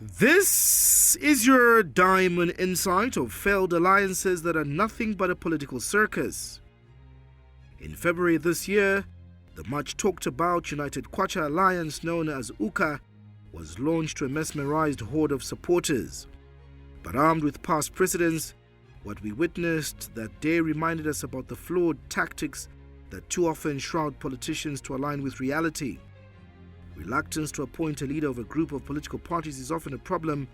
This is your Diamond Insight of failed alliances that are nothing but a political circus. In February this year, the much talked about United Kwacha alliance known as UKA was launched to a mesmerized horde of supporters. But armed with past precedents, what we witnessed that day reminded us about the flawed tactics that too often shroud politicians to align with reality. Reluctance to appoint a leader of a group of political parties is often a problem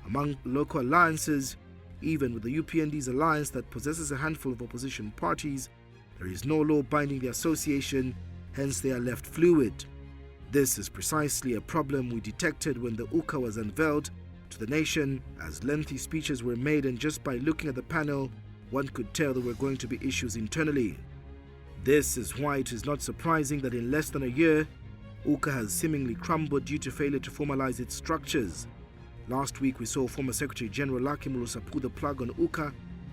among local alliances. Even with the UPND's alliance that possesses a handful of opposition parties, there is no law binding the association, hence they are left fluid. This is precisely a problem we detected when the UKA was unveiled to the nation, as lengthy speeches were made, and just by looking at the panel, one could tell there were going to be issues internally. This is why it is not surprising that in less than a year, UKA has seemingly crumbled due to failure to formalize its structures. Last week we saw former Secretary General Lucky Mulusa pull the plug on UKA,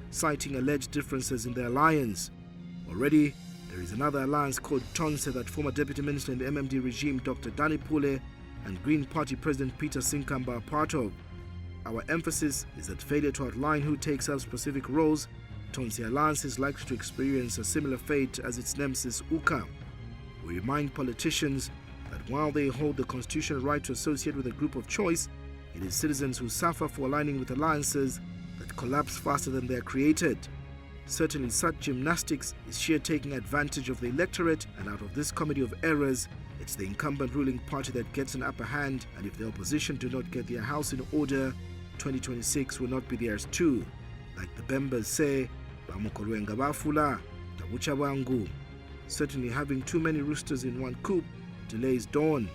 citing alleged differences in their alliance. Already, there is another alliance called Tonse that former Deputy Minister in the MMD regime Dr. Danny Pule and Green Party President Peter Sinkamba are part of. Our emphasis is that failure to outline who takes up specific roles, Tonse alliance is likely to experience a similar fate as its nemesis UKA. We remind politicians that while they hold the constitutional right to associate with a group of choice, it is citizens who suffer for aligning with alliances that collapse faster than they are created. Certainly such gymnastics is sheer taking advantage of the electorate, and out of this comedy of errors, it's the incumbent ruling party that gets an upper hand, and if the opposition do not get their house in order, 2026 will not be theirs too. Like the Bembas say, "Bamukolwenga bafula, tabucha wangu." Certainly having too many roosters in one coop delays dawn.